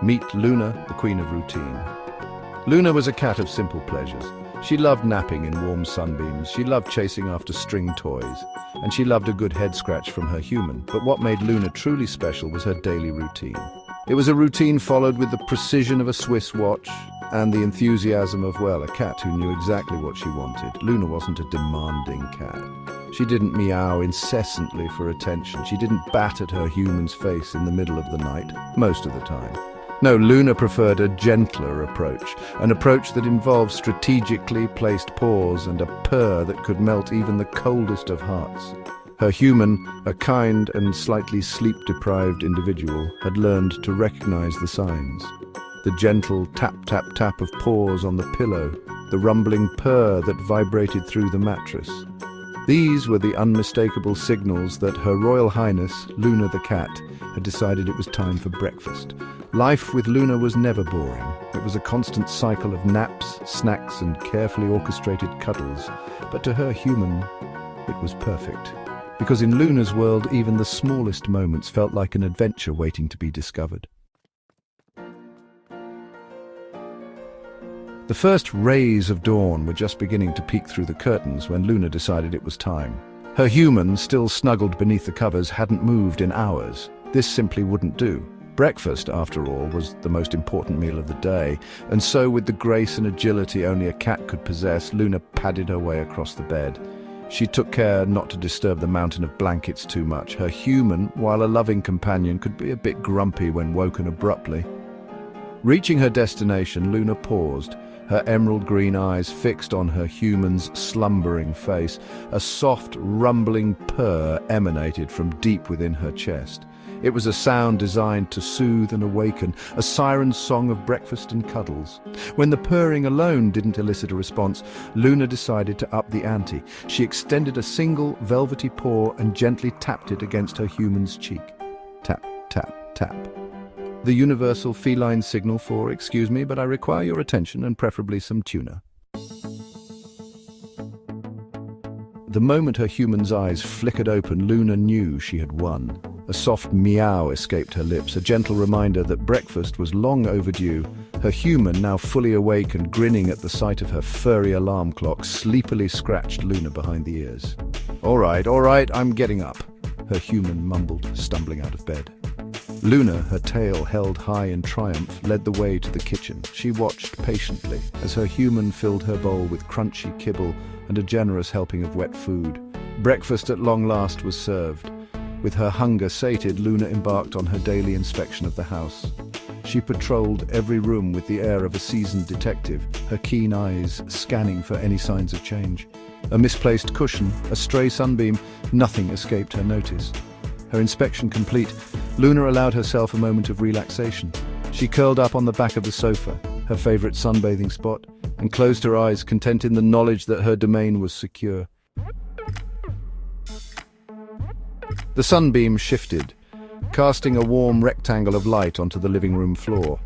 Meet Luna, the queen of routine. Luna was a cat of simple pleasures. She loved napping in warm sunbeams, she loved chasing after string toys, and she loved a good head scratch from her human. But what made Luna truly special was her daily routine. It was a routine followed with the precision of a Swiss watch and the enthusiasm of, well, a cat who knew exactly what she wanted. Luna wasn't a demanding cat. She didn't meow incessantly for attention. She didn't bat at her human's face in the middle of the night, most of the time. No, Luna preferred a gentler approach, an approach that involved strategically placed paws and a purr that could melt even the coldest of hearts. Her human, a kind and slightly sleep-deprived individual, had learned to recognize the signs. The gentle tap-tap-tap of paws on the pillow, the rumbling purr that vibrated through the mattress. These were the unmistakable signals that Her Royal Highness, Luna the cat, had decided it was time for breakfast. Life with Luna was never boring. It was a constant cycle of naps, snacks, and carefully orchestrated cuddles. But to her human, it was perfect. Because in Luna's world, even the smallest moments felt like an adventure waiting to be discovered. The first rays of dawn were just beginning to peek through the curtains when Luna decided it was time. Her human, still snuggled beneath the covers, hadn't moved in hours. This simply wouldn't do. Breakfast, after all, was the most important meal of the day, and so with the grace and agility only a cat could possess, Luna padded her way across the bed. She took care not to disturb the mountain of blankets too much. Her human, while a loving companion, could be a bit grumpy when woken abruptly. Reaching her destination, Luna paused, her emerald green eyes fixed on her human's slumbering face. A soft, rumbling purr emanated from deep within her chest. It was a sound designed to soothe and awaken, a siren song of breakfast and cuddles. When the purring alone didn't elicit a response, Luna decided to up the ante. She extended a single velvety paw and gently tapped it against her human's cheek. Tap, tap, tap. The universal feline signal for, "Excuse me, but I require your attention and preferably some tuna." The moment her human's eyes flickered open, Luna knew she had won. A soft meow escaped her lips, a gentle reminder that breakfast was long overdue. Her human, now fully awake and grinning at the sight of her furry alarm clock, sleepily scratched Luna behind the ears. All right, I'm getting up," her human mumbled, stumbling out of bed. Luna, her tail held high in triumph, led the way to the kitchen. She watched patiently as her human filled her bowl with crunchy kibble and a generous helping of wet food. Breakfast at long last was served. With her hunger sated, Luna embarked on her daily inspection of the house. She patrolled every room with the air of a seasoned detective, her keen eyes scanning for any signs of change. A misplaced cushion, a stray sunbeam, nothing escaped her notice. Her inspection complete, Luna allowed herself a moment of relaxation. She curled up on the back of the sofa, her favorite sunbathing spot, and closed her eyes, content in the knowledge that her domain was secure. The sunbeam shifted, casting a warm rectangle of light onto the living room floor.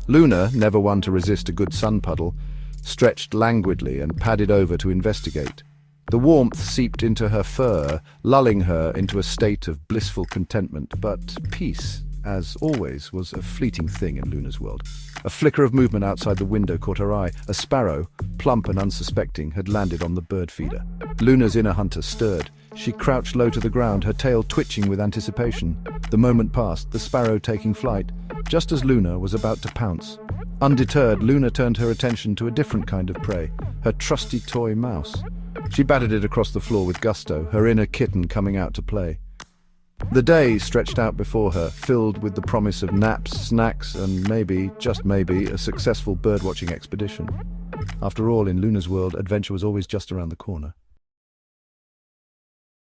Luna, never one to resist a good sun puddle, stretched languidly and padded over to investigate. The warmth seeped into her fur, lulling her into a state of blissful contentment, but peace, as always, was a fleeting thing in Luna's world. A flicker of movement outside the window caught her eye. A sparrow, plump and unsuspecting, had landed on the bird feeder. Luna's inner hunter stirred. She crouched low to the ground, her tail twitching with anticipation. The moment passed, the sparrow taking flight, just as Luna was about to pounce. Undeterred, Luna turned her attention to a different kind of prey, her trusty toy mouse. She batted it across the floor with gusto, her inner kitten coming out to play. The day stretched out before her, filled with the promise of naps, snacks, and maybe, just maybe, a successful birdwatching expedition. After all, in Luna's world, adventure was always just around the corner.